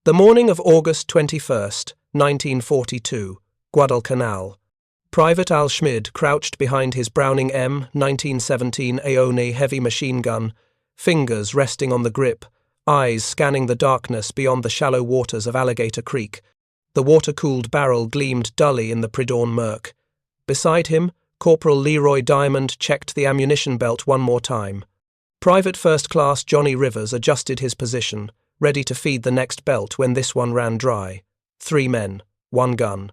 The morning of August 21st, 1942, Guadalcanal. Private Al Schmid crouched behind his Browning M 1917 Aone heavy machine gun, fingers resting on the grip, eyes scanning the darkness beyond the shallow waters of Alligator Creek. The water-cooled barrel gleamed dully in the pre-dawn murk. Beside him, Corporal Leroy Diamond checked the ammunition belt one more time. Private First Class Johnny Rivers adjusted his position, ready to feed the next belt when this one ran dry. 3 men, 1 gun.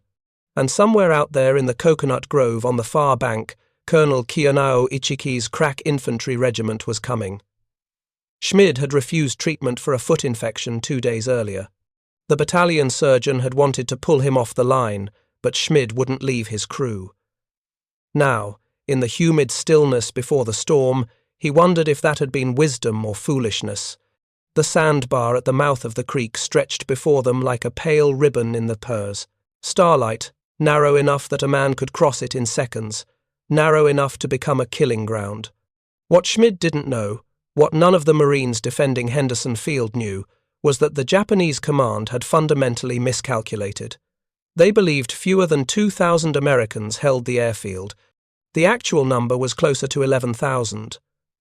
And somewhere out there in the coconut grove on the far bank, Colonel Kiyonao Ichiki's crack infantry regiment was coming. Schmid had refused treatment for a foot infection 2 days earlier. The battalion surgeon had wanted to pull him off the line, but Schmid wouldn't leave his crew. Now, in the humid stillness before the storm, he wondered if that had been wisdom or foolishness. The sandbar at the mouth of the creek stretched before them like a pale ribbon in the purse. Starlight, narrow enough that a man could cross it in seconds, narrow enough to become a killing ground. What Schmid didn't know, what none of the Marines defending Henderson Field knew, was that the Japanese command had fundamentally miscalculated. They believed fewer than 2,000 Americans held the airfield. The actual number was closer to 11,000.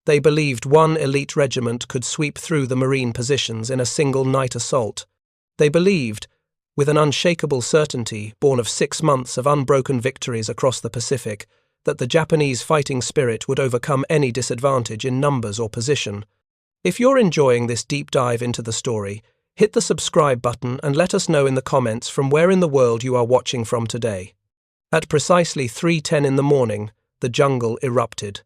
They believed one elite regiment could sweep through the Marine positions in a single night assault. They believed, with an unshakable certainty born of 6 months of unbroken victories across the Pacific, that the Japanese fighting spirit would overcome any disadvantage in numbers or position. If you're enjoying this deep dive into the story, hit the subscribe button and let us know in the comments from where in the world you are watching from today. At precisely 3:10 in the morning, the jungle erupted.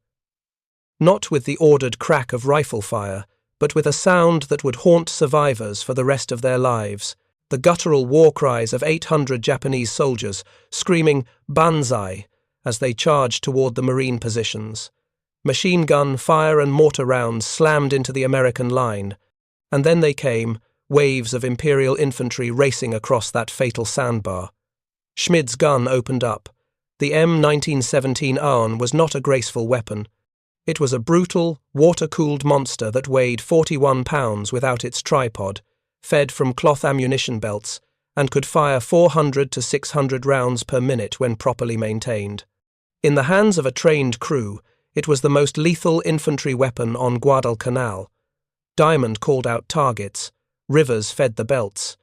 Not with the ordered crack of rifle fire, but with a sound that would haunt survivors for the rest of their lives, the guttural war cries of 800 Japanese soldiers screaming "Banzai" as they charged toward the Marine positions. Machine gun, fire and mortar rounds slammed into the American line, and then they came, waves of Imperial infantry racing across that fatal sandbar. Schmid's gun opened up. The M 1917 Aon was not a graceful weapon. It was a brutal, water-cooled monster that weighed 41 pounds without its tripod, fed from cloth ammunition belts, and could fire 400 to 600 rounds per minute when properly maintained. In the hands of a trained crew, it was the most lethal infantry weapon on Guadalcanal. Diamond called out targets, Rivers fed the belts,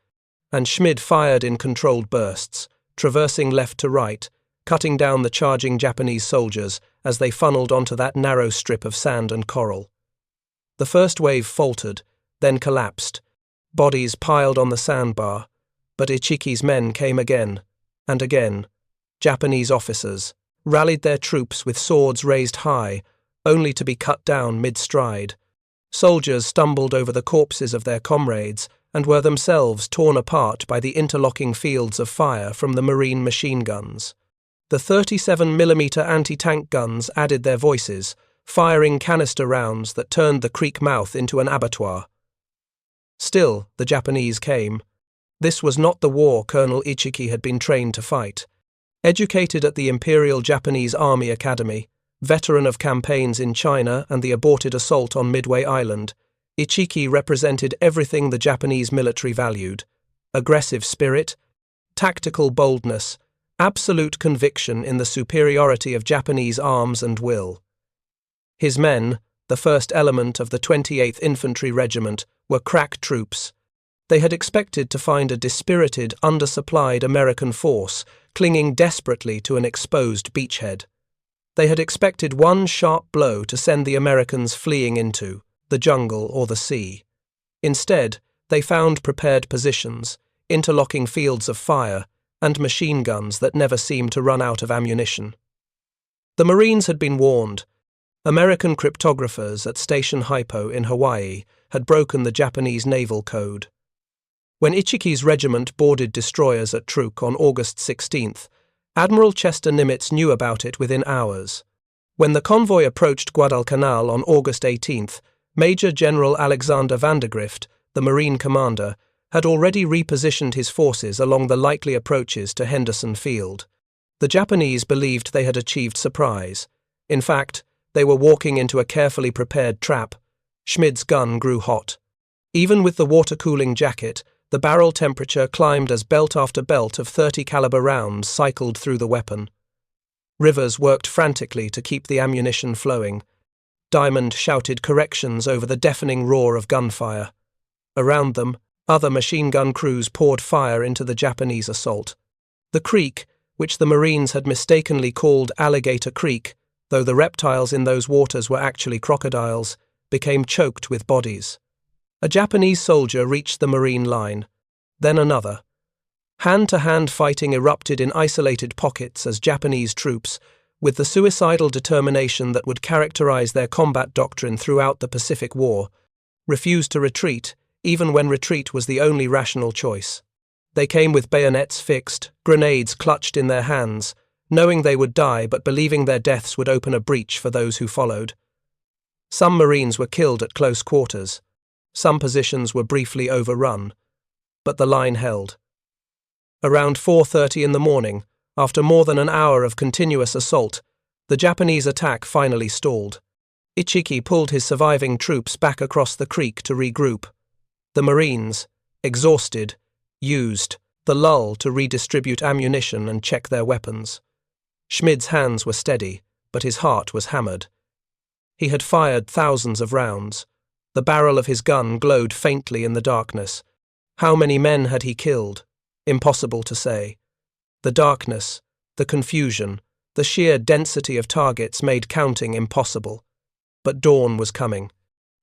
and Schmid fired in controlled bursts, traversing left to right, cutting down the charging Japanese soldiers as they funneled onto that narrow strip of sand and coral. The first wave faltered, then collapsed. Bodies piled on the sandbar, but Ichiki's men came again, and again. Japanese officers rallied their troops with swords raised high, only to be cut down mid-stride. Soldiers stumbled over the corpses of their comrades and were themselves torn apart by the interlocking fields of fire from the Marine machine guns. The 37mm anti-tank guns added their voices, firing canister rounds that turned the creek mouth into an abattoir. Still, the Japanese came. This was not the war Colonel Ichiki had been trained to fight. Educated at the Imperial Japanese Army Academy, veteran of campaigns in China and the aborted assault on Midway Island, Ichiki represented everything the Japanese military valued: aggressive spirit, tactical boldness, absolute conviction in the superiority of Japanese arms and will. His men, the first element of the 28th Infantry Regiment, were crack troops. They had expected to find a dispirited, undersupplied American force clinging desperately to an exposed beachhead. They had expected one sharp blow to send the Americans fleeing into the jungle or the sea. Instead, they found prepared positions, interlocking fields of fire, and machine guns that never seemed to run out of ammunition. The Marines had been warned. American cryptographers at Station Hypo in Hawaii had broken the Japanese naval code. When Ichiki's regiment boarded destroyers at Truk on August 16th, Admiral Chester Nimitz knew about it within hours. When the convoy approached Guadalcanal on August 18th, Major General Alexander Vandergrift, the Marine commander, had already repositioned his forces along the likely approaches to Henderson Field. The Japanese believed they had achieved surprise. In fact, they were walking into a carefully prepared trap. Schmid's gun grew hot. Even with the water-cooling jacket, The barrel temperature climbed as belt after belt of 30 caliber rounds cycled through the weapon. Rivers worked frantically to keep the ammunition flowing. Diamond shouted corrections over the deafening roar of gunfire. Around them, other machine gun crews poured fire into the Japanese assault. The creek, which the Marines had mistakenly called Alligator Creek, though the reptiles in those waters were actually crocodiles, became choked with bodies. A Japanese soldier reached the Marine line, then another. Hand-to-hand fighting erupted in isolated pockets as Japanese troops, with the suicidal determination that would characterize their combat doctrine throughout the Pacific War, refused to retreat, even when retreat was the only rational choice. They came with bayonets fixed, grenades clutched in their hands, knowing they would die but believing their deaths would open a breach for those who followed. Some Marines were killed at close quarters. Some positions were briefly overrun. But the line held. Around 4:30 in the morning, after more than an hour of continuous assault, the Japanese attack finally stalled. Ichiki pulled his surviving troops back across the creek to regroup. The Marines, exhausted, used the lull to redistribute ammunition and check their weapons. Schmid's hands were steady, but his heart was hammered. He had fired thousands of rounds. The barrel of his gun glowed faintly in the darkness. How many men had he killed? Impossible to say. The darkness, the confusion, the sheer density of targets made counting impossible. But dawn was coming,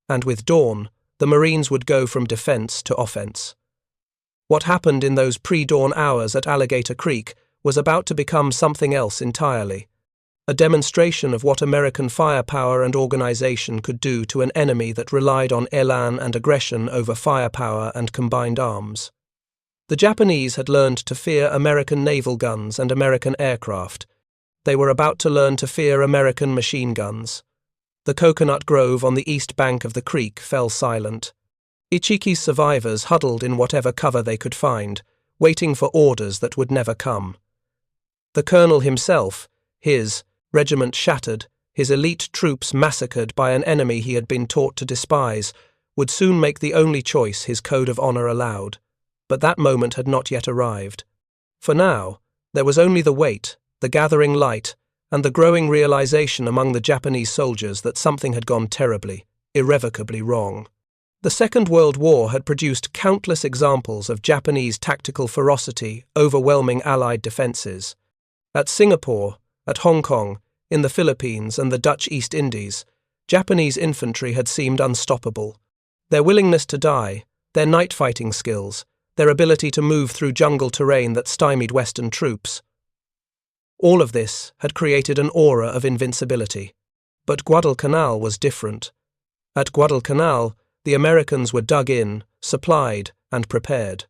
and with dawn, the Marines would go from defense to offense. What happened in those pre-dawn hours at Alligator Creek was about to become something else entirely. A demonstration of what American firepower and organization could do to an enemy that relied on elan and aggression over firepower and combined arms. The Japanese had learned to fear American naval guns and American aircraft. They were about to learn to fear American machine guns. The coconut grove on the east bank of the creek fell silent. Ichiki's survivors huddled in whatever cover they could find, waiting for orders that would never come. The colonel himself, his regiment shattered, his elite troops massacred by an enemy he had been taught to despise, would soon make the only choice his code of honor allowed. But that moment had not yet arrived. For now, there was only the wait, the gathering light, and the growing realization among the Japanese soldiers that something had gone terribly, irrevocably wrong. The Second World War had produced countless examples of Japanese tactical ferocity overwhelming Allied defenses. At Singapore, at Hong Kong, in the Philippines and the Dutch East Indies, Japanese infantry had seemed unstoppable. Their willingness to die, their night fighting skills, their ability to move through jungle terrain that stymied Western troops. All of this had created an aura of invincibility. But Guadalcanal was different. At Guadalcanal, the Americans were dug in, supplied, and prepared.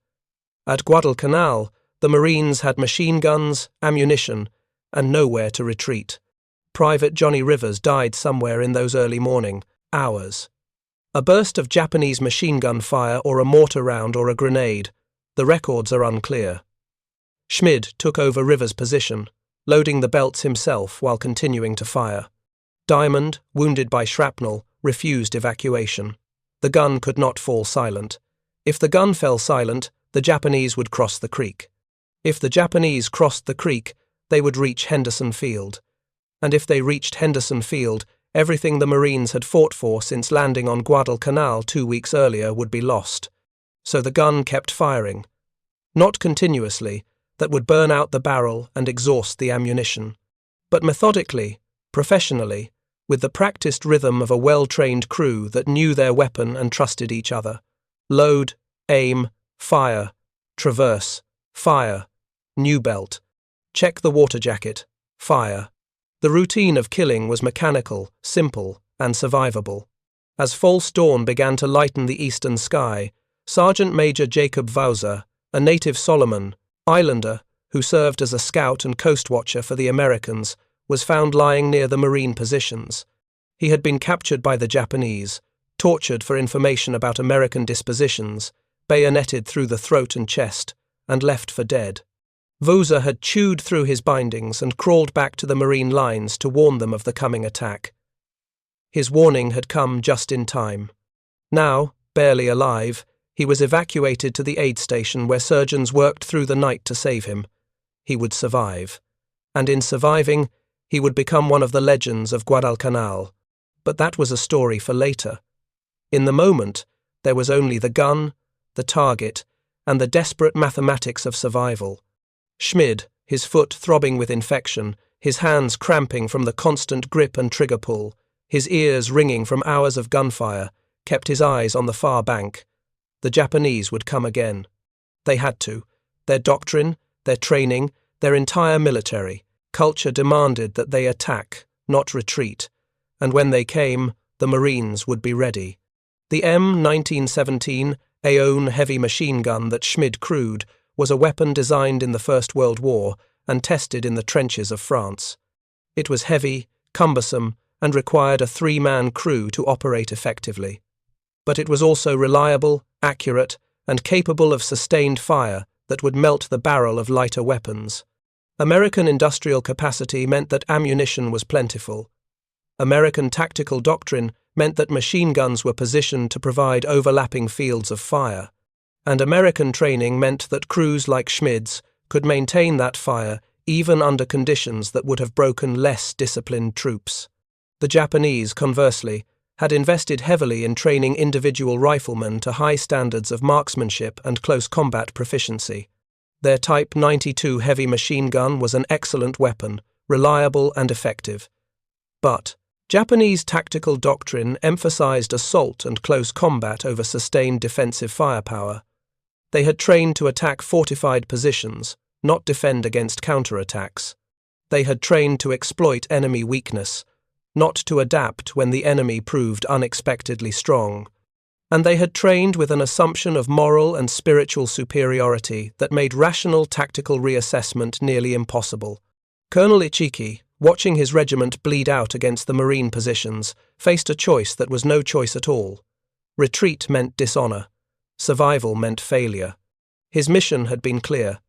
At Guadalcanal, the Marines had machine guns, ammunition, and nowhere to retreat. Private Johnny Rivers died somewhere in those early morning hours. A burst of Japanese machine gun fire or a mortar round or a grenade, the records are unclear. Schmid took over Rivers' position, loading the belts himself while continuing to fire. Diamond, wounded by shrapnel, refused evacuation. The gun could not fall silent. If the gun fell silent, the Japanese would cross the creek. If the Japanese crossed the creek, they would reach Henderson Field. And if they reached Henderson Field, everything the Marines had fought for since landing on Guadalcanal 2 weeks earlier would be lost. So the gun kept firing. Not continuously, that would burn out the barrel and exhaust the ammunition, but methodically, professionally, with the practiced rhythm of a well-trained crew that knew their weapon and trusted each other. Load, aim, fire, traverse, fire, new belt, check the water jacket, fire. The routine of killing was mechanical, simple, and survivable. As false dawn began to lighten the eastern sky, Sergeant Major Jacob Wauser, a native Solomon, Islander, who served as a scout and coast watcher for the Americans, was found lying near the Marine positions. He had been captured by the Japanese, tortured for information about American dispositions, bayoneted through the throat and chest, and left for dead. Wauser had chewed through his bindings and crawled back to the Marine lines to warn them of the coming attack. His warning had come just in time. Now, barely alive, He was evacuated to the aid station where surgeons worked through the night to save him. He would survive. And in surviving, he would become one of the legends of Guadalcanal. But that was a story for later. In the moment, there was only the gun, the target, and the desperate mathematics of survival. Schmid, his foot throbbing with infection, his hands cramping from the constant grip and trigger pull, his ears ringing from hours of gunfire, kept his eyes on the far bank. The Japanese would come again. They had to. Their doctrine, their training, their entire military culture demanded that they attack, not retreat, and when they came, the Marines would be ready. The M1917 Aoun heavy machine gun that Schmid crewed was a weapon designed in the First World War and tested in the trenches of France. It was heavy, cumbersome, and required a three-man crew to operate effectively. But it was also reliable, accurate, and capable of sustained fire that would melt the barrel of lighter weapons. American industrial capacity meant that ammunition was plentiful. American tactical doctrine meant that machine guns were positioned to provide overlapping fields of fire. And American training meant that crews like Schmid's could maintain that fire even under conditions that would have broken less disciplined troops. The Japanese, conversely, had invested heavily in training individual riflemen to high standards of marksmanship and close combat proficiency. Their Type 92 heavy machine gun was an excellent weapon, reliable and effective. But Japanese tactical doctrine emphasized assault and close combat over sustained defensive firepower. They had trained to attack fortified positions, not defend against counterattacks. They had trained to exploit enemy weakness, not to adapt when the enemy proved unexpectedly strong. And they had trained with an assumption of moral and spiritual superiority that made rational tactical reassessment nearly impossible. Colonel Ichiki, watching his regiment bleed out against the Marine positions, faced a choice that was no choice at all. Retreat meant dishonor. Survival meant failure. His mission had been clear.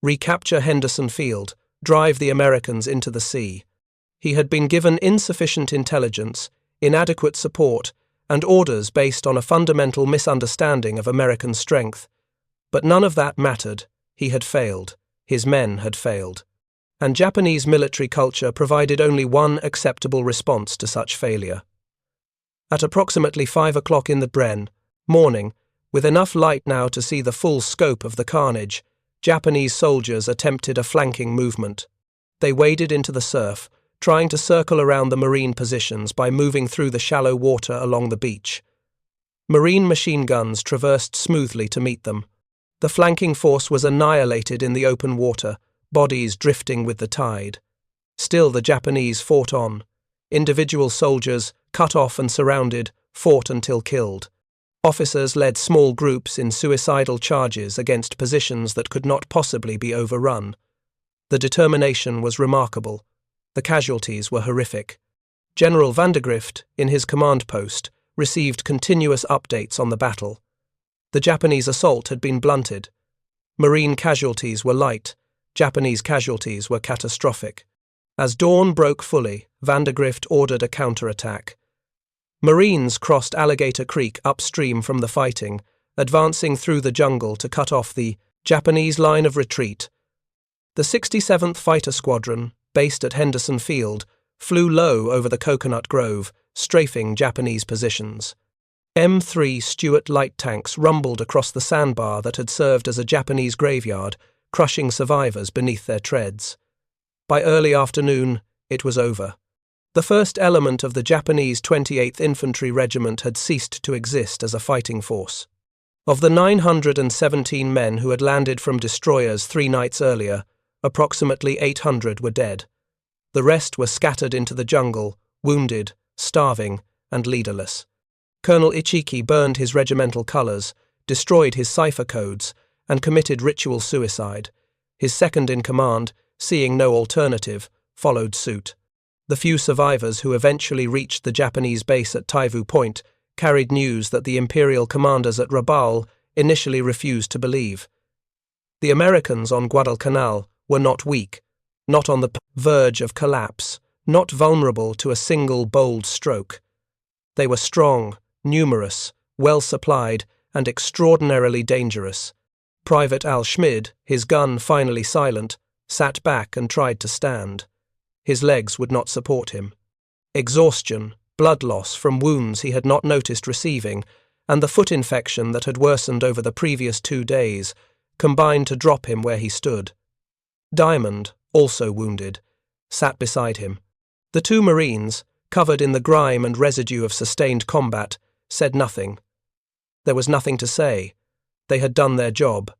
Recapture Henderson Field, drive the Americans into the sea. He had been given insufficient intelligence, inadequate support, and orders based on a fundamental misunderstanding of American strength. But none of that mattered. He had failed. His men had failed. And Japanese military culture provided only one acceptable response to such failure. At approximately 5 o'clock in the morning, with enough light now to see the full scope of the carnage, Japanese soldiers attempted a flanking movement. They waded into the surf, trying to circle around the Marine positions by moving through the shallow water along the beach. Marine machine guns traversed smoothly to meet them. The flanking force was annihilated in the open water, bodies drifting with the tide. Still the Japanese fought on. Individual soldiers, cut off and surrounded, fought until killed. Officers led small groups in suicidal charges against positions that could not possibly be overrun. The determination was remarkable. The casualties were horrific. General Vandergrift, in his command post, received continuous updates on the battle. The Japanese assault had been blunted. Marine casualties were light. Japanese casualties were catastrophic. As dawn broke fully, Vandergrift ordered a counterattack. Marines crossed Alligator Creek upstream from the fighting, advancing through the jungle to cut off the Japanese line of retreat. The 67th Fighter Squadron, based at Henderson Field, flew low over the coconut grove, strafing Japanese positions. M3 Stuart light tanks rumbled across the sandbar that had served as a Japanese graveyard, crushing survivors beneath their treads. By early afternoon, it was over. The first element of the Japanese 28th Infantry Regiment had ceased to exist as a fighting force. Of the 917 men who had landed from destroyers 3 nights earlier, approximately 800 were dead. The rest were scattered into the jungle, wounded, starving, and leaderless. Colonel Ichiki burned his regimental colours, destroyed his cipher codes, and committed ritual suicide. His second-in-command, seeing no alternative, followed suit. The few survivors who eventually reached the Japanese base at Taivu Point carried news that the Imperial commanders at Rabaul initially refused to believe. The Americans on Guadalcanal were not weak, not on the verge of collapse, not vulnerable to a single bold stroke. They were strong, numerous, well-supplied, and extraordinarily dangerous. Private Al Schmid, his gun finally silent, sat back and tried to stand. His legs would not support him. Exhaustion, blood loss from wounds he had not noticed receiving, and the foot infection that had worsened over the previous 2 days combined to drop him where he stood. Diamond, also wounded, sat beside him. The 2 Marines, covered in the grime and residue of sustained combat, said nothing. There was nothing to say. They had done their job.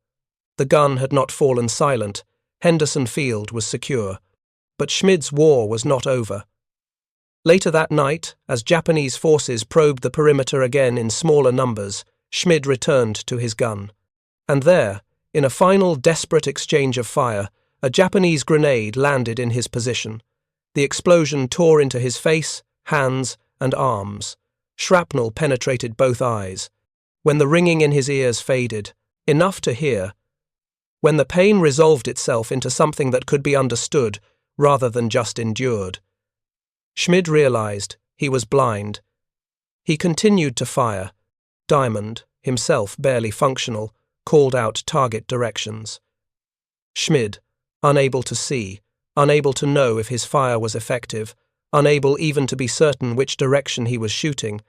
The gun had not fallen silent. Henderson Field was secure. But Schmid's war was not over. Later that night, as Japanese forces probed the perimeter again in smaller numbers, Schmid returned to his gun. And there, in a final desperate exchange of fire, a Japanese grenade landed in his position. The explosion tore into his face, hands, and arms. Shrapnel penetrated both eyes. When the ringing in his ears faded, enough to hear, when the pain resolved itself into something that could be understood rather than just endured, Schmid realized he was blind. He continued to fire. Diamond, himself barely functional, called out target directions. Schmid, unable to see, unable to know if his fire was effective, unable even to be certain which direction he was shooting,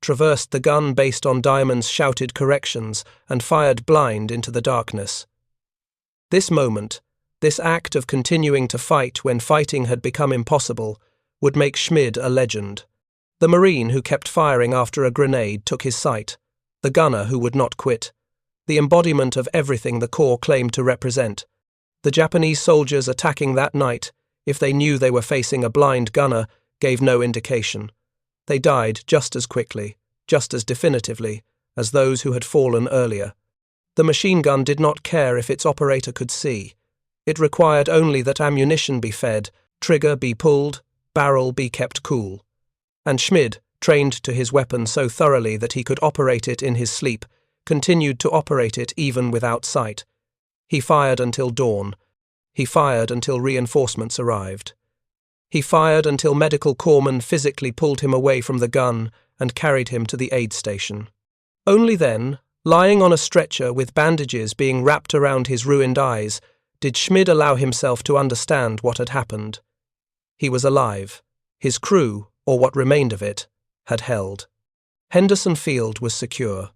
traversed the gun based on Diamond's shouted corrections and fired blind into the darkness. This moment, this act of continuing to fight when fighting had become impossible, would make Schmid a legend. The Marine who kept firing after a grenade took his sight, the gunner who would not quit, the embodiment of everything the Corps claimed to represent. The Japanese soldiers attacking that night, if they knew they were facing a blind gunner, gave no indication. They died just as quickly, just as definitively, as those who had fallen earlier. The machine gun did not care if its operator could see. It required only that ammunition be fed, trigger be pulled, barrel be kept cool. And Schmid, trained to his weapon so thoroughly that he could operate it in his sleep, continued to operate it even without sight. He fired until dawn. He fired until reinforcements arrived. He fired until medical corpsmen physically pulled him away from the gun and carried him to the aid station. Only then, lying on a stretcher with bandages being wrapped around his ruined eyes, did Schmid allow himself to understand what had happened. He was alive. His crew, or what remained of it, had held. Henderson Field was secure.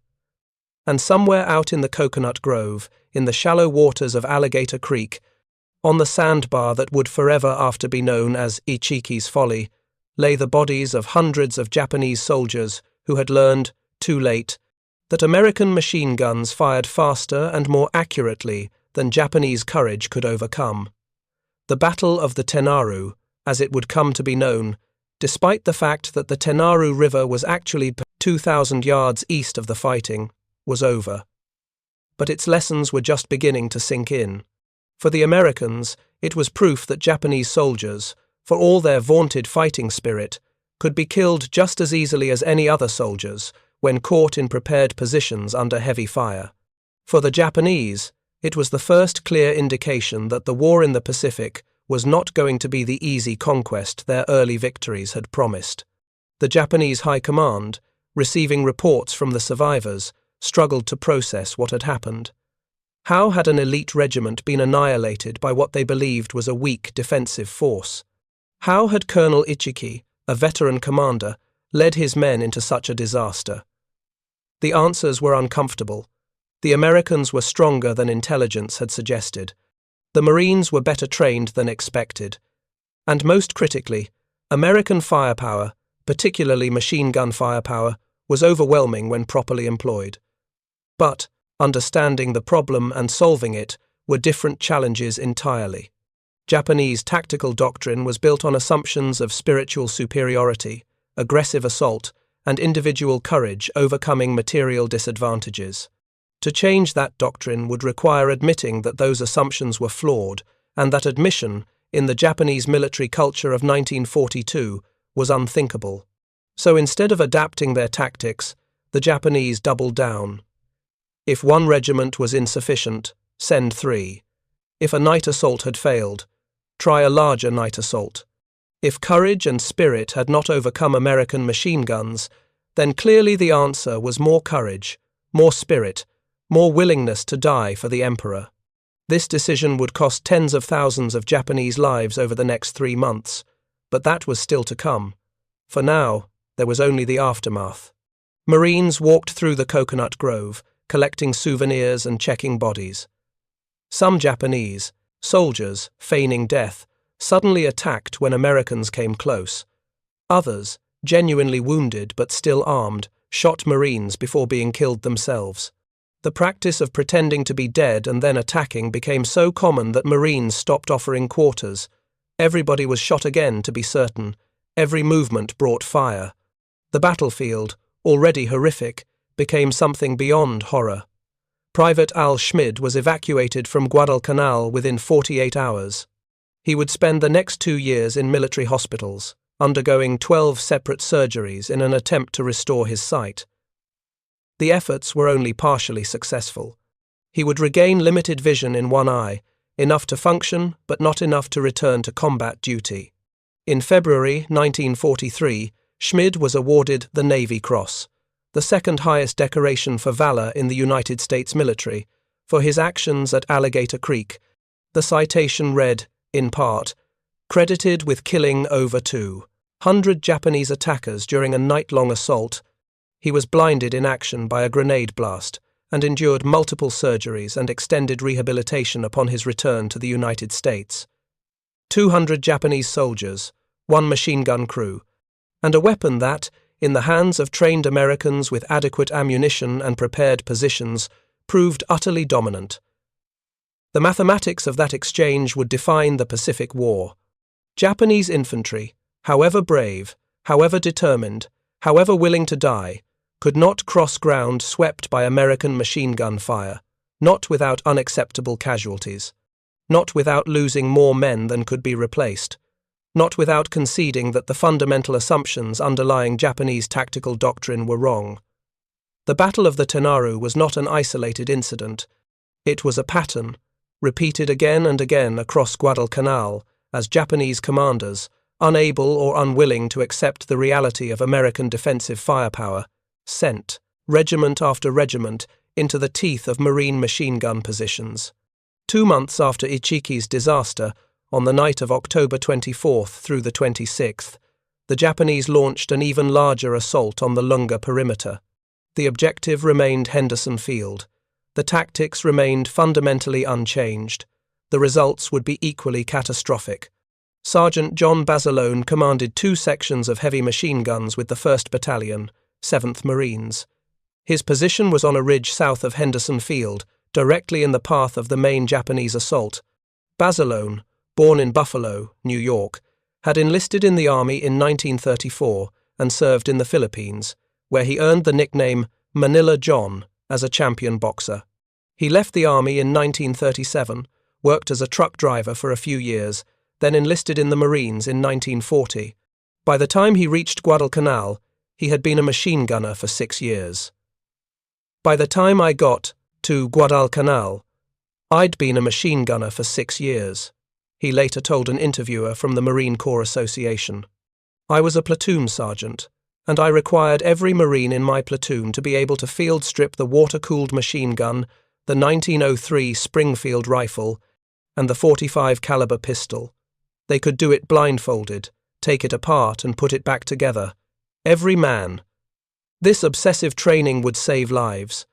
And somewhere out in the coconut grove, in the shallow waters of Alligator Creek, on the sandbar that would forever after be known as Ichiki's Folly, lay the bodies of hundreds of Japanese soldiers who had learned, too late, that American machine guns fired faster and more accurately than Japanese courage could overcome. The Battle of the Tenaru, as it would come to be known, despite the fact that the Tenaru River was actually 2,000 yards east of the fighting, was over. But its lessons were just beginning to sink in. For the Americans, it was proof that Japanese soldiers, for all their vaunted fighting spirit, could be killed just as easily as any other soldiers when caught in prepared positions under heavy fire. For the Japanese, it was the first clear indication that the war in the Pacific was not going to be the easy conquest their early victories had promised. The Japanese High Command, receiving reports from the survivors, struggled to process what had happened. How had an elite regiment been annihilated by what they believed was a weak defensive force? How had Colonel Ichiki, a veteran commander, led his men into such a disaster? The answers were uncomfortable. The Americans were stronger than intelligence had suggested. The Marines were better trained than expected. And most critically, American firepower, particularly machine gun firepower, was overwhelming when properly employed. But understanding the problem and solving it were different challenges entirely. Japanese tactical doctrine was built on assumptions of spiritual superiority, aggressive assault, and individual courage overcoming material disadvantages. To change that doctrine would require admitting that those assumptions were flawed, and that admission, in the Japanese military culture of 1942, was unthinkable. So instead of adapting their tactics, the Japanese doubled down. If one regiment was insufficient, send 3. If a night assault had failed, try a larger night assault. If courage and spirit had not overcome American machine guns, then clearly the answer was more courage, more spirit, more willingness to die for the emperor. This decision would cost tens of thousands of Japanese lives over the next 3 months, but that was still to come. For now, there was only the aftermath. Marines walked through the coconut grove, collecting souvenirs and checking bodies. Some Japanese, soldiers, feigning death, suddenly attacked when Americans came close. Others, genuinely wounded but still armed, shot Marines before being killed themselves. The practice of pretending to be dead and then attacking became so common that Marines stopped offering quarters. Everybody was shot again to be certain. Every movement brought fire. The battlefield, already horrific, became something beyond horror. Private Al Schmid was evacuated from Guadalcanal within 48 hours. He would spend the next 2 years in military hospitals, undergoing 12 separate surgeries in an attempt to restore his sight. The efforts were only partially successful. He would regain limited vision in one eye, enough to function but not enough to return to combat duty. In February 1943, Schmid was awarded the Navy Cross, the second highest decoration for valor in the United States military, for his actions at Alligator Creek. The citation read, in part, credited with killing over 200 Japanese attackers during a night-long assault. He was blinded in action by a grenade blast and endured multiple surgeries and extended rehabilitation upon his return to the United States. 200 Japanese soldiers, 1 machine gun crew, and a weapon that, in the hands of trained Americans with adequate ammunition and prepared positions, proved utterly dominant. The mathematics of that exchange would define the Pacific War. Japanese infantry, however brave, however determined, however willing to die, could not cross ground swept by American machine gun fire, not without unacceptable casualties, not without losing more men than could be replaced, not without conceding that the fundamental assumptions underlying Japanese tactical doctrine were wrong. The Battle of the Tenaru was not an isolated incident. It was a pattern, repeated again and again across Guadalcanal as Japanese commanders, unable or unwilling to accept the reality of American defensive firepower, sent, regiment after regiment, into the teeth of Marine machine gun positions. 2 months after Ichiki's disaster, on the night of October 24th through the 26th, the Japanese launched an even larger assault on the Lunga perimeter. The objective remained Henderson Field. The tactics remained fundamentally unchanged. The results would be equally catastrophic. Sergeant John Basilone commanded 2 sections of heavy machine guns with the 1st Battalion, 7th Marines. His position was on a ridge south of Henderson Field, directly in the path of the main Japanese assault. Basilone, born in Buffalo, New York, had enlisted in the Army in 1934 and served in the Philippines, where he earned the nickname Manila John as a champion boxer. He left the Army in 1937, worked as a truck driver for a few years, then enlisted in the Marines in 1940. By the time he reached Guadalcanal, he had been a machine gunner for 6 years. By the time I got to Guadalcanal, I'd been a machine gunner for 6 years, he later told an interviewer from the Marine Corps Association. I was a platoon sergeant, and I required every Marine in my platoon to be able to field strip the water-cooled machine gun, the 1903 Springfield rifle, and the .45 caliber pistol. They could do it blindfolded, take it apart and put it back together. Every man. This obsessive training would save lives.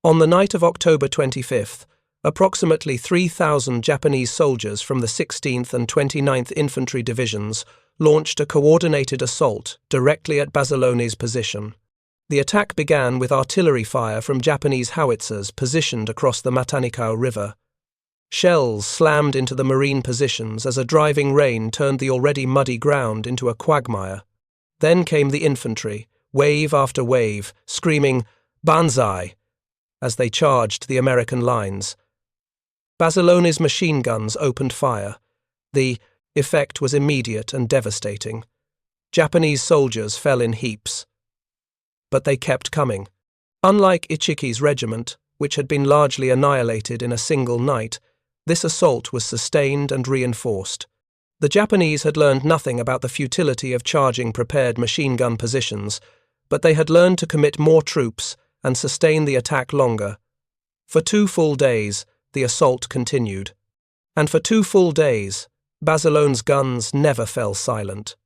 On the night of October 25th, approximately 3,000 Japanese soldiers from the 16th and 29th Infantry Divisions launched a coordinated assault directly at Basilone's position. The attack began with artillery fire from Japanese howitzers positioned across the Matanikau River. Shells slammed into the Marine positions as a driving rain turned the already muddy ground into a quagmire. Then came the infantry, wave after wave, screaming, "Banzai!" as they charged the American lines. Basilone's machine guns opened fire. The effect was immediate and devastating. Japanese soldiers fell in heaps. But they kept coming. Unlike Ichiki's regiment, which had been largely annihilated in a single night, this assault was sustained and reinforced. The Japanese had learned nothing about the futility of charging prepared machine gun positions, but they had learned to commit more troops and sustain the attack longer. For 2 full days, the assault continued. And for 2 full days, Bazilone's guns never fell silent.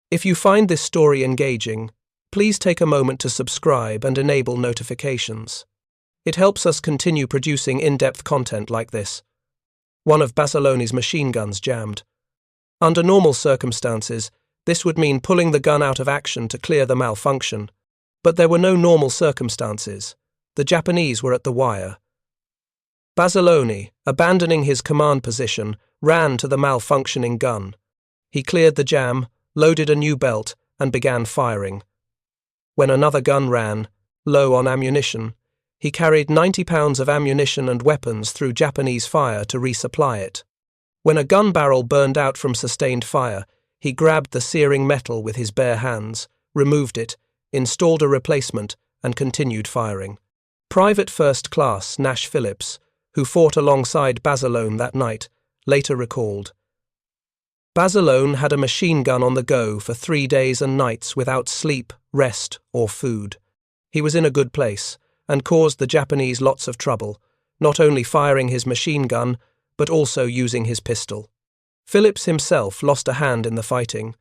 If you find this story engaging, please take a moment to subscribe and enable notifications. It helps us continue producing in-depth content like this. One of Bazilone's machine guns jammed. Under normal circumstances, this would mean pulling the gun out of action to clear the malfunction. But there were no normal circumstances. The Japanese were at the wire. Bazilone, abandoning his command position, ran to the malfunctioning gun. He cleared the jam, loaded a new belt, and began firing. When another gun ran, low on ammunition, he carried 90 pounds of ammunition and weapons through Japanese fire to resupply it. When a gun barrel burned out from sustained fire, he grabbed the searing metal with his bare hands, removed it, installed a replacement, and continued firing. Private First Class Nash Phillips, who fought alongside Bazilone that night, later recalled, "Bazilone had a machine gun on the go for 3 days and nights without sleep, rest, or food. He was in a good place, and caused the Japanese lots of trouble, not only firing his machine gun, but also using his pistol." Phillips himself lost a hand in the fighting.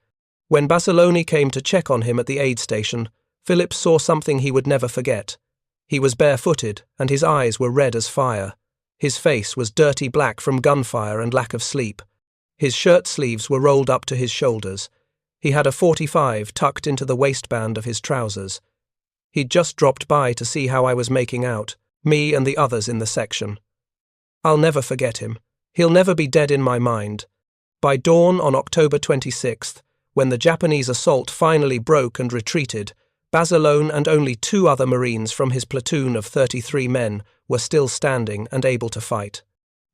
When Bazilone came to check on him at the aid station, Phillips saw something he would never forget. He was barefooted, and his eyes were red as fire. His face was dirty black from gunfire and lack of sleep. His shirt sleeves were rolled up to his shoulders. He had a .45 tucked into the waistband of his trousers. He'd just dropped by to see how I was making out, me and the others in the section. I'll never forget him. He'll never be dead in my mind. By dawn on October 26th, when the Japanese assault finally broke and retreated, Bazilone and only 2 other Marines from his platoon of 33 men were still standing and able to fight.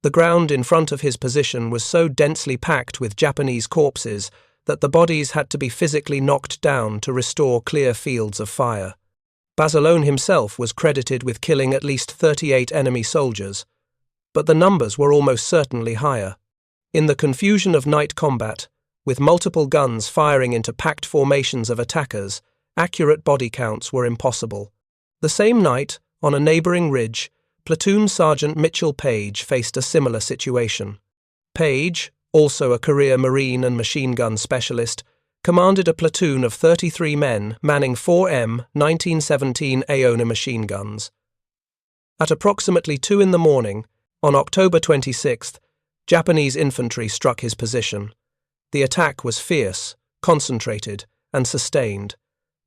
The ground in front of his position was so densely packed with Japanese corpses that the bodies had to be physically knocked down to restore clear fields of fire. Bazilone himself was credited with killing at least 38 enemy soldiers, but the numbers were almost certainly higher. In the confusion of night combat, with multiple guns firing into packed formations of attackers, accurate body counts were impossible. The same night, on a neighbouring ridge, Platoon Sergeant Mitchell Page faced a similar situation. Page, also a career Marine and machine gun specialist, commanded a platoon of 33 men manning 4M 1917 Aona machine guns. At approximately 2 in the morning, on October 26th, Japanese infantry struck his position. The attack was fierce, concentrated, and sustained.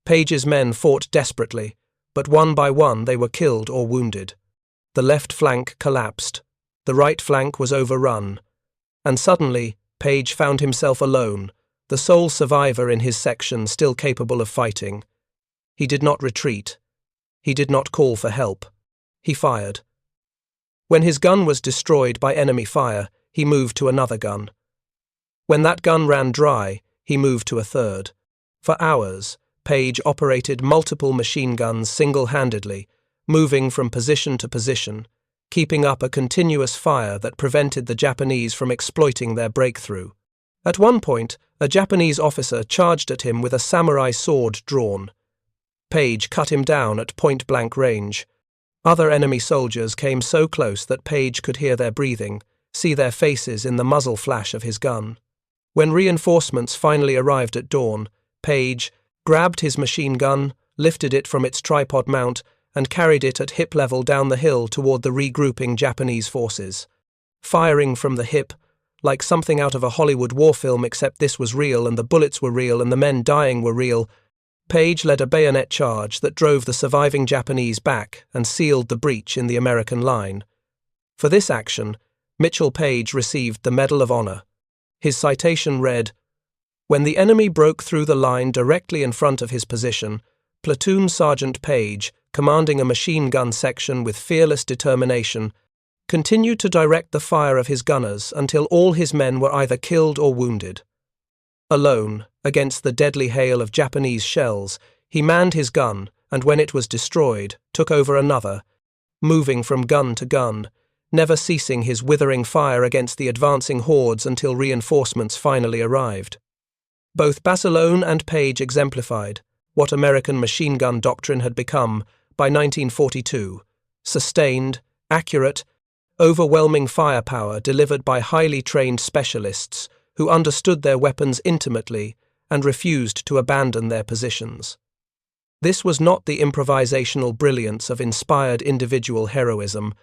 Page's men fought desperately, but one by one they were killed or wounded. The left flank collapsed, the right flank was overrun, and suddenly Page found himself alone, the sole survivor in his section still capable of fighting. He did not retreat. He did not call for help. He fired. When his gun was destroyed by enemy fire, he moved to another gun. When that gun ran dry, he moved to a third. For hours, Page operated multiple machine guns single-handedly, moving from position to position, keeping up a continuous fire that prevented the Japanese from exploiting their breakthrough. At one point, a Japanese officer charged at him with a samurai sword drawn. Page cut him down at point-blank range. Other enemy soldiers came so close that Page could hear their breathing, see their faces in the muzzle flash of his gun. When reinforcements finally arrived at dawn, Page grabbed his machine gun, lifted it from its tripod mount, and carried it at hip level down the hill toward the regrouping Japanese forces. Firing from the hip, like something out of a Hollywood war film, except this was real and the bullets were real and the men dying were real, Page led a bayonet charge that drove the surviving Japanese back and sealed the breach in the American line. For this action, Mitchell Page received the Medal of Honor. His citation read, "When the enemy broke through the line directly in front of his position, Platoon Sergeant Page, commanding a machine gun section with fearless determination, continued to direct the fire of his gunners until all his men were either killed or wounded. Alone, against the deadly hail of Japanese shells, he manned his gun and when it was destroyed, took over another, moving from gun to gun, never ceasing his withering fire against the advancing hordes until reinforcements finally arrived." Both Bazilone and Page exemplified what American machine gun doctrine had become by 1942, sustained, accurate, overwhelming firepower delivered by highly trained specialists who understood their weapons intimately and refused to abandon their positions. This was not the improvisational brilliance of inspired individual heroism.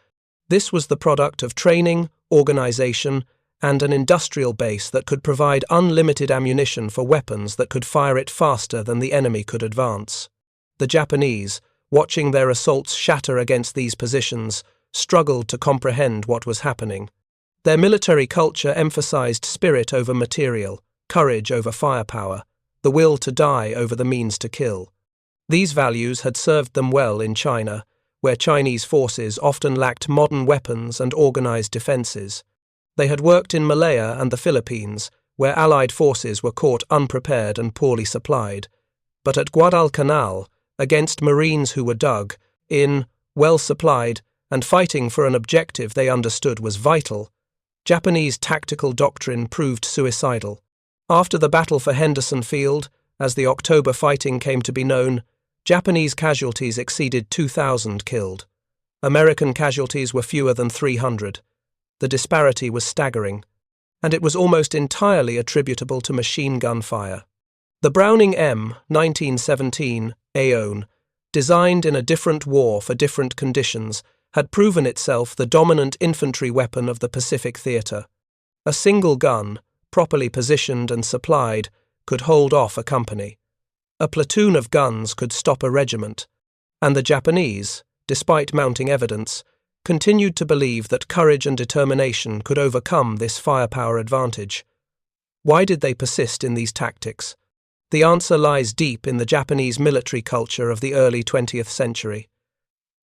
This was the product of training, organization, and an industrial base that could provide unlimited ammunition for weapons that could fire it faster than the enemy could advance. The Japanese, watching their assaults shatter against these positions, struggled to comprehend what was happening. Their military culture emphasized spirit over material, courage over firepower, the will to die over the means to kill. These values had served them well in China, where Chinese forces often lacked modern weapons and organized defenses. They had worked in Malaya and the Philippines, where Allied forces were caught unprepared and poorly supplied. But at Guadalcanal, against Marines who were dug in, well supplied, and fighting for an objective they understood was vital, Japanese tactical doctrine proved suicidal. After the battle for Henderson Field, as the October fighting came to be known, Japanese casualties exceeded 2,000 killed. American casualties were fewer than 300. The disparity was staggering, and it was almost entirely attributable to machine gun fire. The Browning M 1917 Aoun, designed in a different war for different conditions, had proven itself the dominant infantry weapon of the Pacific theater. A single gun, properly positioned and supplied, could hold off a company. A platoon of guns could stop a regiment, and the Japanese, despite mounting evidence, continued to believe that courage and determination could overcome this firepower advantage. Why did they persist in these tactics? The answer lies deep in the Japanese military culture of the early 20th century.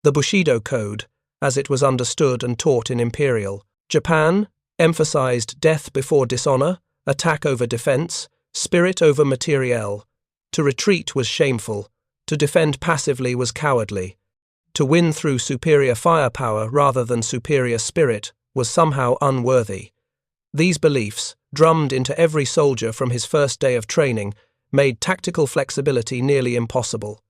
The Bushido Code, as it was understood and taught in Imperial Japan, emphasized death before dishonor, attack over defense, spirit over materiel. To retreat was shameful, to defend passively was cowardly. To win through superior firepower rather than superior spirit was somehow unworthy. These beliefs, drummed into every soldier from his first day of training, made tactical flexibility nearly impossible.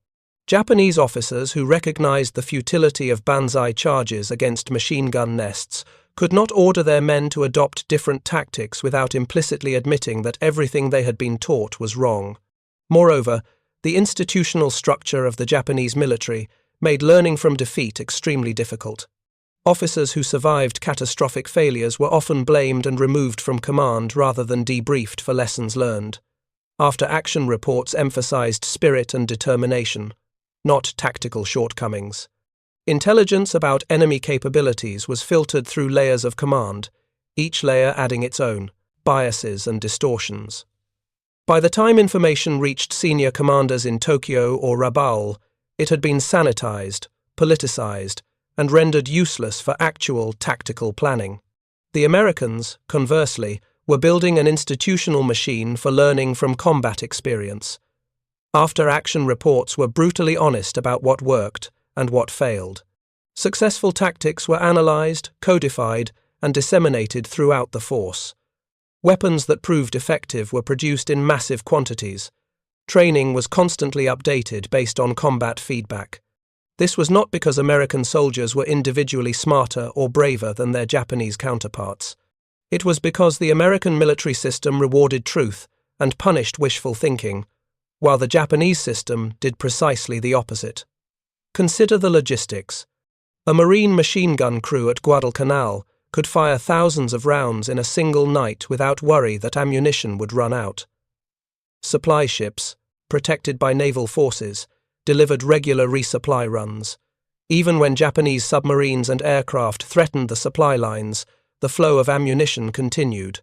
Japanese officers who recognized the futility of banzai charges against machine gun nests could not order their men to adopt different tactics without implicitly admitting that everything they had been taught was wrong. Moreover, the institutional structure of the Japanese military made learning from defeat extremely difficult. Officers who survived catastrophic failures were often blamed and removed from command rather than debriefed for lessons learned. After-action reports emphasized spirit and determination, not tactical shortcomings. Intelligence about enemy capabilities was filtered through layers of command, each layer adding its own biases and distortions. By the time information reached senior commanders in Tokyo or Rabaul, it had been sanitized, politicized, and rendered useless for actual tactical planning. The Americans, conversely, were building an institutional machine for learning from combat experience. After-action reports were brutally honest about what worked and what failed. Successful tactics were analyzed, codified, and disseminated throughout the force. Weapons that proved effective were produced in massive quantities. Training was constantly updated based on combat feedback. This was not because American soldiers were individually smarter or braver than their Japanese counterparts. It was because the American military system rewarded truth and punished wishful thinking, while the Japanese system did precisely the opposite. Consider the logistics. A Marine machine gun crew at Guadalcanal could fire thousands of rounds in a single night without worry that ammunition would run out. Supply ships, protected by naval forces, delivered regular resupply runs. Even when Japanese submarines and aircraft threatened the supply lines, the flow of ammunition continued.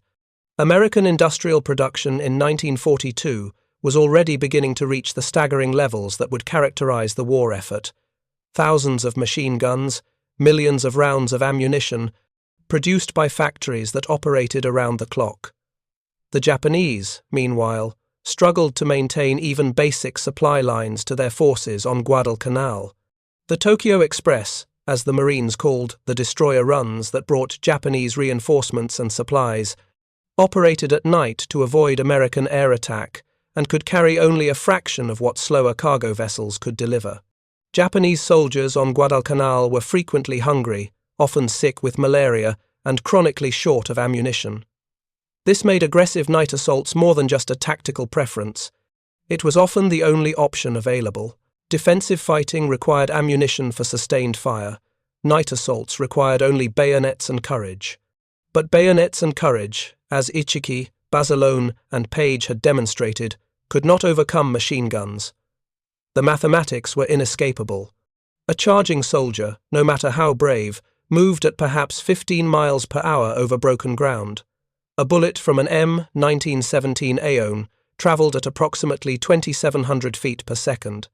American industrial production in 1942 was already beginning to reach the staggering levels that would characterize the war effort. Thousands of machine guns, millions of rounds of ammunition, produced by factories that operated around the clock. The Japanese, meanwhile, struggled to maintain even basic supply lines to their forces on Guadalcanal. The Tokyo Express, as the Marines called the destroyer runs that brought Japanese reinforcements and supplies, operated at night to avoid American air attack and could carry only a fraction of what slower cargo vessels could deliver. Japanese soldiers on Guadalcanal were frequently hungry, often sick with malaria, and chronically short of ammunition. This made aggressive night assaults more than just a tactical preference. It was often the only option available. Defensive fighting required ammunition for sustained fire. Night assaults required only bayonets and courage. But bayonets and courage, as Ichiki, Basilone, and Page had demonstrated, could not overcome machine guns. The mathematics were inescapable. A charging soldier, no matter how brave, moved at perhaps 15 miles per hour over broken ground. A bullet from an M1917 Aoun travelled at approximately 2,700 feet per second.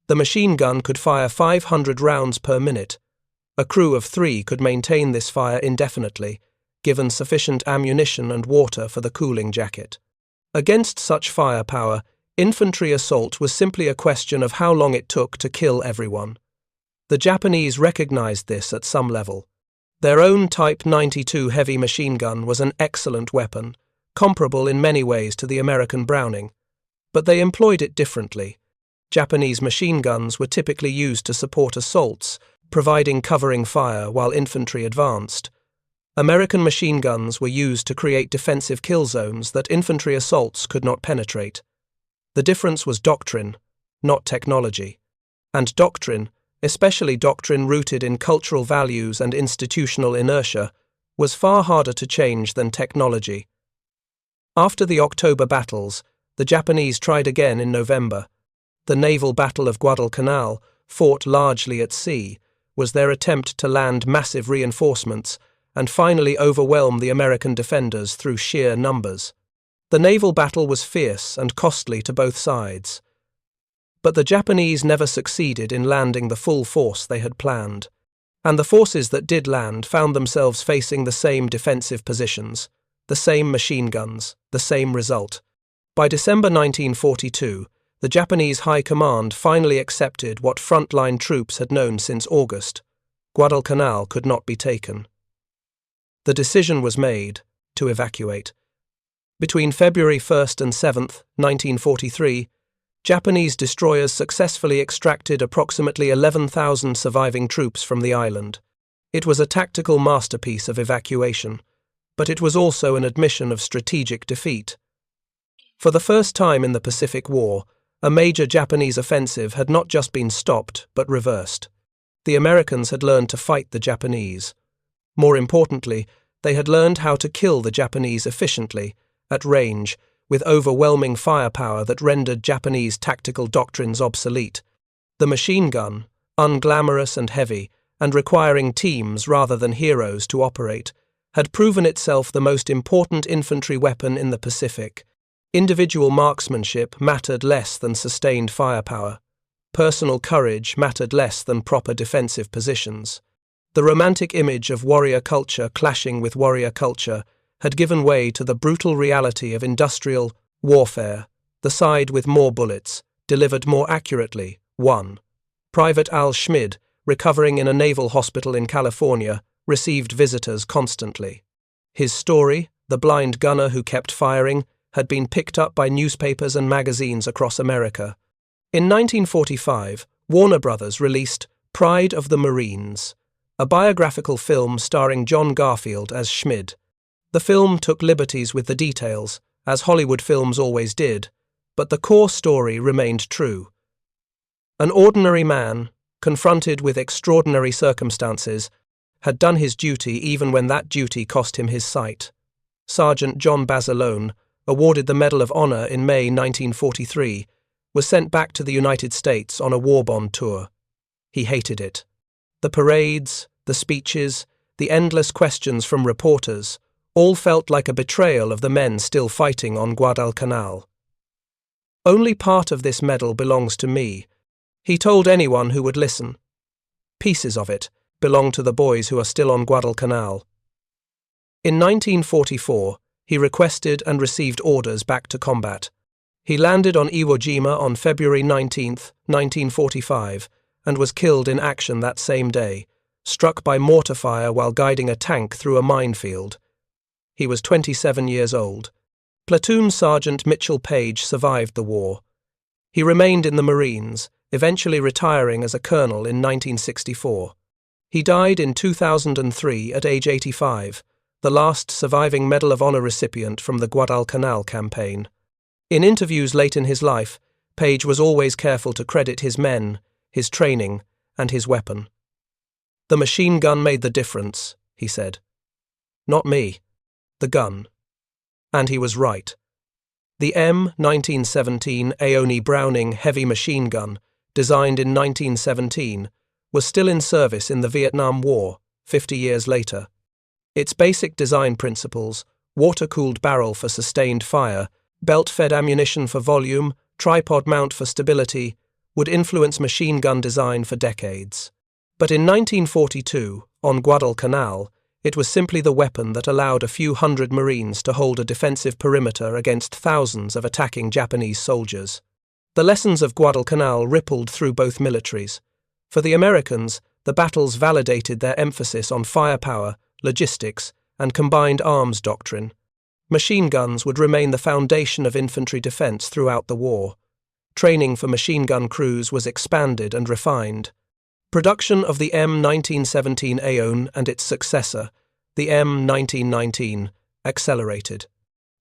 The machine gun could fire 500 rounds per minute. A crew of 3 could maintain this fire indefinitely, given sufficient ammunition and water for the cooling jacket. Against such firepower, infantry assault was simply a question of how long it took to kill everyone. The Japanese recognized this at some level. Their own Type 92 heavy machine gun was an excellent weapon, comparable in many ways to the American Browning. But they employed it differently. Japanese machine guns were typically used to support assaults, providing covering fire while infantry advanced. American machine guns were used to create defensive kill zones that infantry assaults could not penetrate. The difference was doctrine, not technology. And doctrine, especially doctrine rooted in cultural values and institutional inertia, was far harder to change than technology. After the October battles, the Japanese tried again in November. The naval battle of Guadalcanal, fought largely at sea, was their attempt to land massive reinforcements and finally overwhelm the American defenders through sheer numbers. The naval battle was fierce and costly to both sides. But the Japanese never succeeded in landing the full force they had planned, and the forces that did land found themselves facing the same defensive positions, the same machine guns, the same result. By December 1942, the Japanese High Command finally accepted what frontline troops had known since August: Guadalcanal could not be taken. The decision was made to evacuate. Between February 1st and 7th, 1943, Japanese destroyers successfully extracted approximately 11,000 surviving troops from the island. It was a tactical masterpiece of evacuation, but it was also an admission of strategic defeat. For the first time in the Pacific War, a major Japanese offensive had not just been stopped, but reversed. The Americans had learned to fight the Japanese. More importantly, they had learned how to kill the Japanese efficiently, at range, with overwhelming firepower that rendered Japanese tactical doctrines obsolete. The machine gun, unglamorous and heavy, and requiring teams rather than heroes to operate, had proven itself the most important infantry weapon in the Pacific. Individual marksmanship mattered less than sustained firepower. Personal courage mattered less than proper defensive positions. The romantic image of warrior culture clashing with warrior culture had given way to the brutal reality of industrial warfare. The side with more bullets, delivered more accurately, won. Private Al Schmid, recovering in a naval hospital in California, received visitors constantly. His story, the blind gunner who kept firing, had been picked up by newspapers and magazines across America. In 1945, Warner Brothers released Pride of the Marines, a biographical film starring John Garfield as Schmid. The film took liberties with the details, as Hollywood films always did, but the core story remained true. An ordinary man, confronted with extraordinary circumstances, had done his duty even when that duty cost him his sight. Sergeant John Basilone, awarded the Medal of Honor in May 1943, was sent back to the United States on a war bond tour. He hated it. The parades, the speeches, the endless questions from reporters, all felt like a betrayal of the men still fighting on Guadalcanal. Only part of this medal belongs to me, he told anyone who would listen. Pieces of it belong to the boys who are still on Guadalcanal. In 1944, he requested and received orders back to combat. He landed on Iwo Jima on February 19, 1945, and was killed in action that same day, struck by mortar fire while guiding a tank through a minefield. He was 27 years old. Platoon Sergeant Mitchell Page survived the war. He remained in the Marines, eventually retiring as a colonel in 1964. He died in 2003 at age 85, the last surviving Medal of Honor recipient from the Guadalcanal campaign. In interviews late in his life, Page was always careful to credit his men, his training, and his weapon. "The machine gun made the difference," he said. "Not me. The gun." And he was right. The M1917 Aoni Browning heavy machine gun, designed in 1917, was still in service in the Vietnam War, 50 years later. Its basic design principles, water-cooled barrel for sustained fire, belt-fed ammunition for volume, tripod mount for stability, would influence machine gun design for decades. But in 1942, on Guadalcanal, it was simply the weapon that allowed a few hundred Marines to hold a defensive perimeter against thousands of attacking Japanese soldiers. The lessons of Guadalcanal rippled through both militaries. For the Americans, the battles validated their emphasis on firepower, logistics, and combined arms doctrine. Machine guns would remain the foundation of infantry defense throughout the war. Training for machine gun crews was expanded and refined. Production of the M1917 Aeon and its successor, the M1919, accelerated.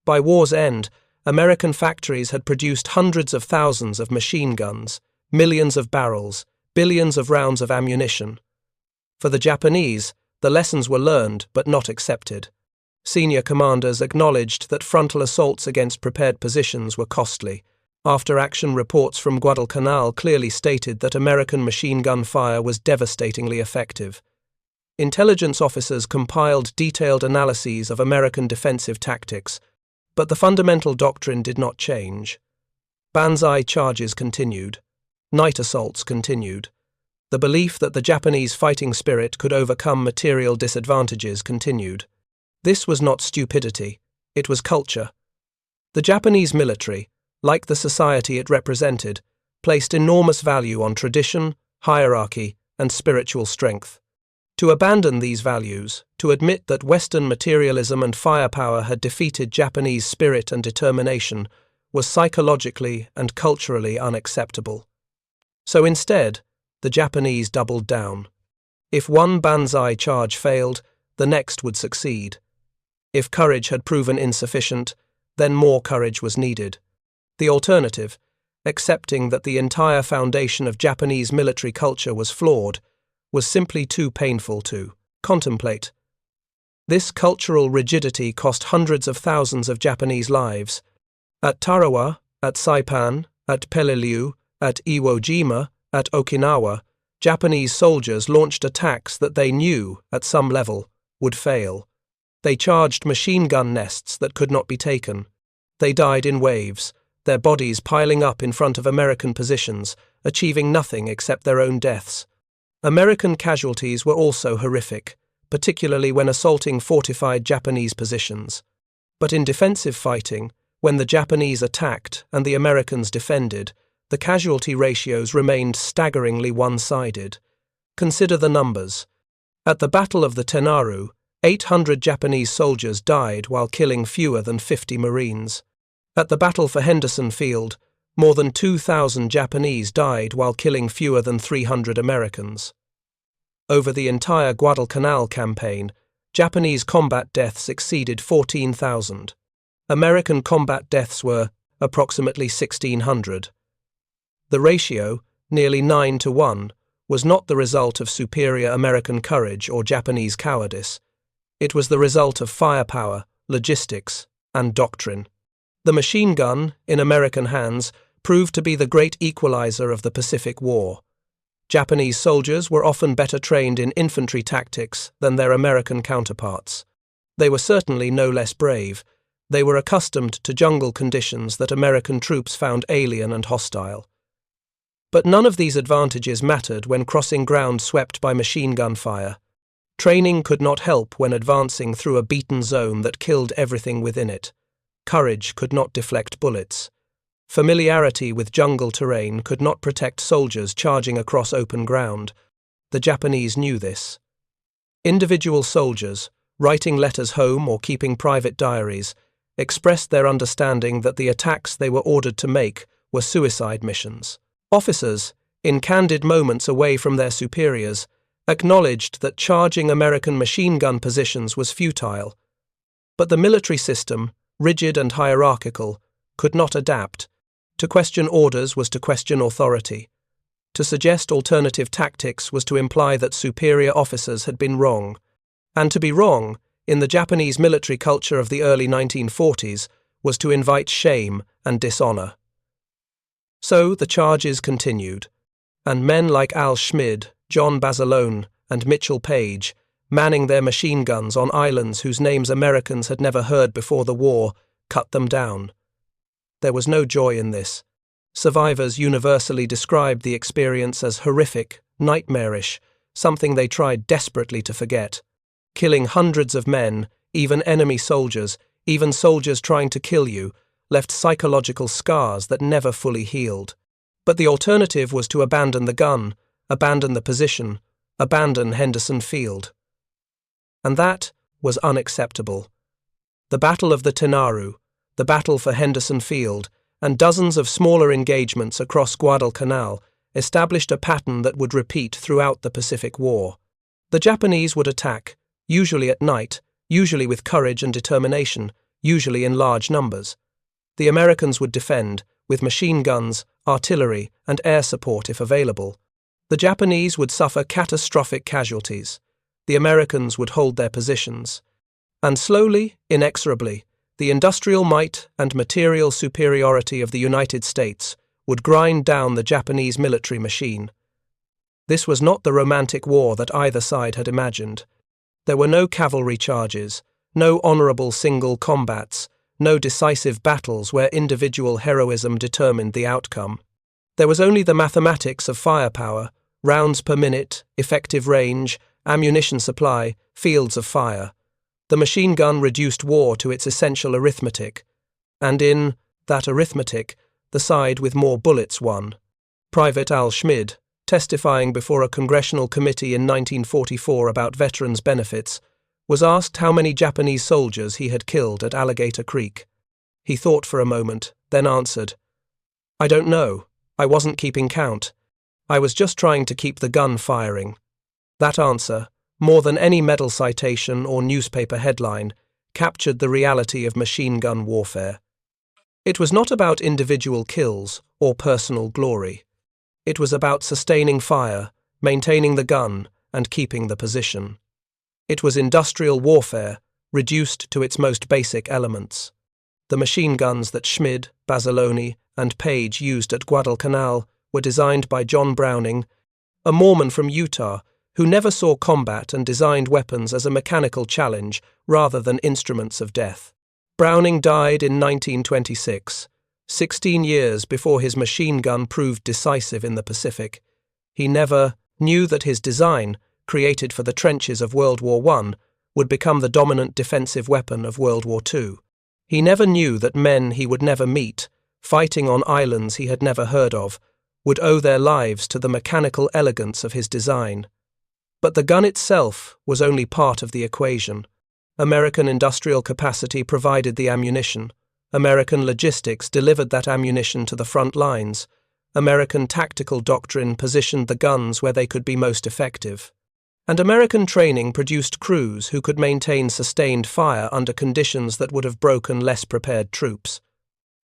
By war's end, American factories had produced hundreds of thousands of machine guns, millions of barrels, billions of rounds of ammunition. For the Japanese, the lessons were learned but not accepted. Senior commanders acknowledged that frontal assaults against prepared positions were costly. After-action reports from Guadalcanal clearly stated that American machine gun fire was devastatingly effective. Intelligence officers compiled detailed analyses of American defensive tactics, but the fundamental doctrine did not change. Banzai charges continued. Night assaults continued. The belief that the Japanese fighting spirit could overcome material disadvantages continued. This was not stupidity, it was culture. The Japanese military, like the society it represented, placed enormous value on tradition, hierarchy, and spiritual strength. To abandon these values, to admit that Western materialism and firepower had defeated Japanese spirit and determination, was psychologically and culturally unacceptable. So instead, the Japanese doubled down. If one Banzai charge failed, the next would succeed. If courage had proven insufficient, then more courage was needed. The alternative, accepting that the entire foundation of Japanese military culture was flawed, was simply too painful to contemplate. This cultural rigidity cost hundreds of thousands of Japanese lives. At Tarawa, at Saipan, at Peleliu, at Iwo Jima, at Okinawa, Japanese soldiers launched attacks that they knew, at some level, would fail. They charged machine gun nests that could not be taken. They died in waves, their bodies piling up in front of American positions, achieving nothing except their own deaths. American casualties were also horrific, particularly when assaulting fortified Japanese positions. But in defensive fighting, when the Japanese attacked and the Americans defended, the casualty ratios remained staggeringly one-sided. Consider the numbers. At the Battle of the Tenaru, 800 Japanese soldiers died while killing fewer than 50 Marines. At the Battle for Henderson Field, more than 2,000 Japanese died while killing fewer than 300 Americans. Over the entire Guadalcanal campaign, Japanese combat deaths exceeded 14,000. American combat deaths were approximately 1,600. The ratio, nearly 9-1, was not the result of superior American courage or Japanese cowardice. It was the result of firepower, logistics, and doctrine. The machine gun, in American hands, proved to be the great equalizer of the Pacific War. Japanese soldiers were often better trained in infantry tactics than their American counterparts. They were certainly no less brave. They were accustomed to jungle conditions that American troops found alien and hostile. But none of these advantages mattered when crossing ground swept by machine gun fire. Training could not help when advancing through a beaten zone that killed everything within it. Courage could not deflect bullets. Familiarity with jungle terrain could not protect soldiers charging across open ground. The Japanese knew this. Individual soldiers, writing letters home or keeping private diaries, expressed their understanding that the attacks they were ordered to make were suicide missions. Officers, in candid moments away from their superiors, acknowledged that charging American machine gun positions was futile. But the military system, rigid and hierarchical, could not adapt. To question orders was to question authority. To suggest alternative tactics was to imply that superior officers had been wrong. And to be wrong, in the Japanese military culture of the early 1940s, was to invite shame and dishonor. So the charges continued, and men like Al Schmid, John Basilone, and Mitchell Page, manning their machine guns on islands whose names Americans had never heard before the war, cut them down. There was no joy in this. Survivors universally described the experience as horrific, nightmarish, something they tried desperately to forget. Killing hundreds of men, even enemy soldiers, even soldiers trying to kill you, left psychological scars that never fully healed. But the alternative was to abandon the gun, abandon the position, abandon Henderson Field. And that was unacceptable. The Battle of the Tenaru, the battle for Henderson Field, and dozens of smaller engagements across Guadalcanal established a pattern that would repeat throughout the Pacific War. The Japanese would attack, usually at night, usually with courage and determination, usually in large numbers. The Americans would defend, with machine guns, artillery, and air support if available. The Japanese would suffer catastrophic casualties. The Americans would hold their positions. And slowly, inexorably, the industrial might and material superiority of the United States would grind down the Japanese military machine. This was not the romantic war that either side had imagined. There were no cavalry charges, no honorable single combats, no decisive battles where individual heroism determined the outcome. There was only the mathematics of firepower, rounds per minute, effective range, ammunition supply, fields of fire. The machine gun reduced war to its essential arithmetic, and in that arithmetic, the side with more bullets won. Private Al Schmid, testifying before a congressional committee in 1944 about veterans' benefits, was asked how many Japanese soldiers he had killed at Alligator Creek. He thought for a moment, then answered, "I don't know. I wasn't keeping count. I was just trying to keep the gun firing." That answer, more than any medal citation or newspaper headline, captured the reality of machine gun warfare. It was not about individual kills or personal glory. It was about sustaining fire, maintaining the gun, and keeping the position. It was industrial warfare, reduced to its most basic elements. The machine guns that Schmid, Basilone, and Page used at Guadalcanal were designed by John Browning, a Mormon from Utah who never saw combat and designed weapons as a mechanical challenge rather than instruments of death. Browning died in 1926, 16 years before his machine gun proved decisive in the Pacific. He never knew that his design, created for the trenches of World War I, would become the dominant defensive weapon of World War II. He never knew that men he would never meet, fighting on islands he had never heard of, would owe their lives to the mechanical elegance of his design. But the gun itself was only part of the equation. American industrial capacity provided the ammunition. American logistics delivered that ammunition to the front lines. American tactical doctrine positioned the guns where they could be most effective. And American training produced crews who could maintain sustained fire under conditions that would have broken less prepared troops.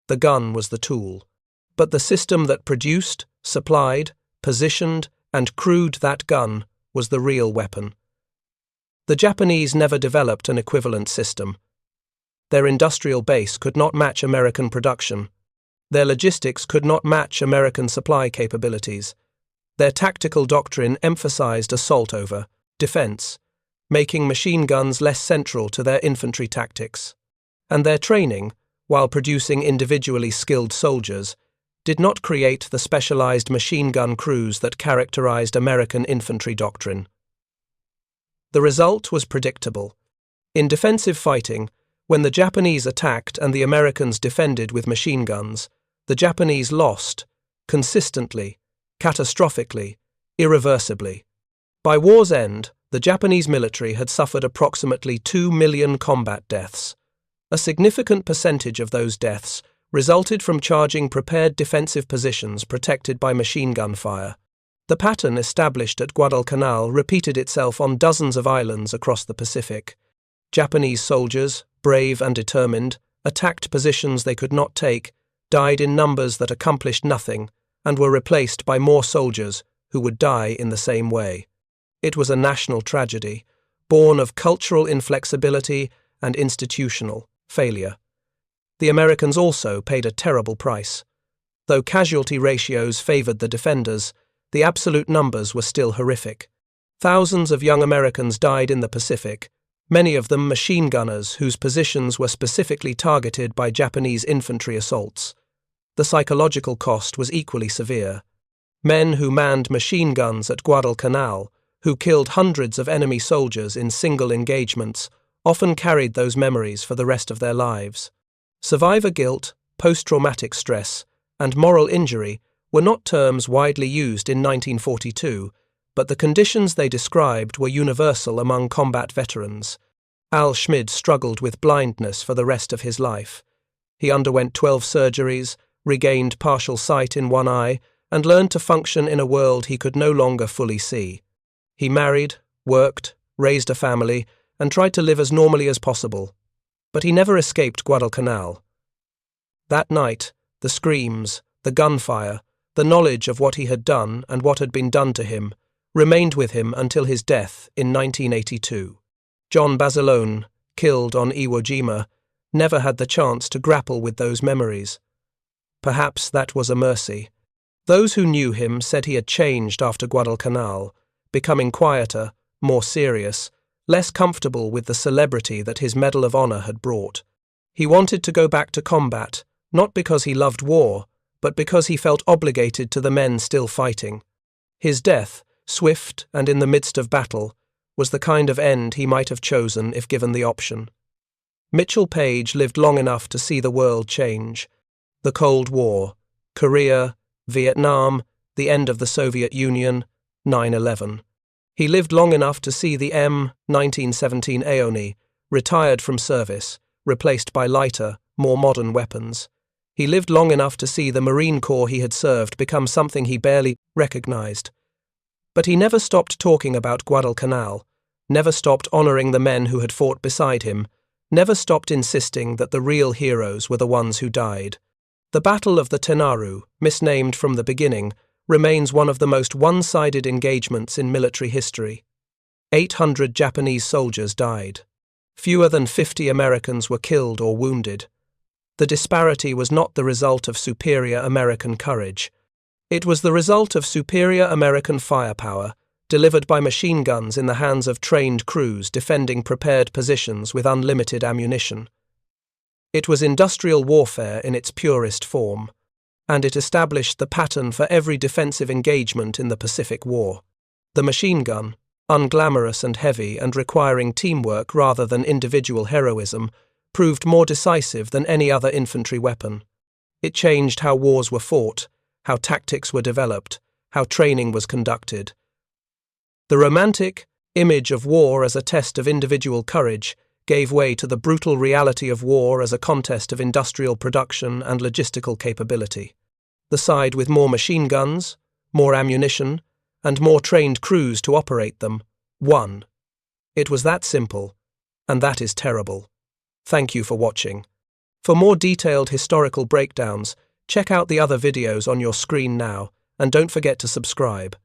The gun was the tool. But the system that produced, supplied, positioned, and crewed that gun was the real weapon. The Japanese never developed an equivalent system. Their industrial base could not match American production. Their logistics could not match American supply capabilities. Their tactical doctrine emphasized assault over defense, making machine guns less central to their infantry tactics. And their training, while producing individually skilled soldiers, did not create the specialized machine gun crews that characterized American infantry doctrine. The result was predictable. In defensive fighting, when the Japanese attacked and the Americans defended with machine guns, the Japanese lost, consistently, catastrophically, irreversibly. By war's end, the Japanese military had suffered approximately 2 million combat deaths. A significant percentage of those deaths resulted from charging prepared defensive positions protected by machine gun fire. The pattern established at Guadalcanal repeated itself on dozens of islands across the Pacific. Japanese soldiers, brave and determined, attacked positions they could not take, died in numbers that accomplished nothing, and were replaced by more soldiers who would die in the same way. It was a national tragedy, born of cultural inflexibility and institutional failure. The Americans also paid a terrible price. Though casualty ratios favored the defenders, the absolute numbers were still horrific. Thousands of young Americans died in the Pacific, many of them machine gunners whose positions were specifically targeted by Japanese infantry assaults. The psychological cost was equally severe. Men who manned machine guns at Guadalcanal, who killed hundreds of enemy soldiers in single engagements, often carried those memories for the rest of their lives. Survivor guilt, post-traumatic stress, and moral injury were not terms widely used in 1942, but the conditions they described were universal among combat veterans. Al Schmid struggled with blindness for the rest of his life. He underwent 12 surgeries, regained partial sight in one eye, and learned to function in a world he could no longer fully see. He married, worked, raised a family, and tried to live as normally as possible. But he never escaped Guadalcanal. That night, the screams, the gunfire, the knowledge of what he had done and what had been done to him, remained with him until his death in 1982. John Basilone, killed on Iwo Jima, never had the chance to grapple with those memories. Perhaps that was a mercy. Those who knew him said he had changed after Guadalcanal, becoming quieter, more serious, less comfortable with the celebrity that his Medal of Honor had brought. He wanted to go back to combat, not because he loved war, but because he felt obligated to the men still fighting. His death, swift and in the midst of battle, was the kind of end he might have chosen if given the option. Mitchell Page lived long enough to see the world change. The Cold War, Korea, Vietnam, the end of the Soviet Union, 9/11. He lived long enough to see the M1917 Aoni, retired from service, replaced by lighter, more modern weapons. He lived long enough to see the Marine Corps he had served become something he barely recognized. But he never stopped talking about Guadalcanal, never stopped honoring the men who had fought beside him, never stopped insisting that the real heroes were the ones who died. The Battle of the Tenaru, misnamed from the beginning, remains one of the most one-sided engagements in military history. 800 Japanese soldiers died. Fewer than 50 Americans were killed or wounded. The disparity was not the result of superior American courage. It was the result of superior American firepower, delivered by machine guns in the hands of trained crews defending prepared positions with unlimited ammunition. It was industrial warfare in its purest form, and it established the pattern for every defensive engagement in the Pacific War. The machine gun, unglamorous and heavy and requiring teamwork rather than individual heroism, proved more decisive than any other infantry weapon. It changed how wars were fought, how tactics were developed, how training was conducted. The romantic image of war as a test of individual courage gave way to the brutal reality of war as a contest of industrial production and logistical capability. The side with more machine guns, more ammunition, and more trained crews to operate them, won. It was that simple, and that is terrible. Thank you for watching. For more detailed historical breakdowns, check out the other videos on your screen now, and don't forget to subscribe.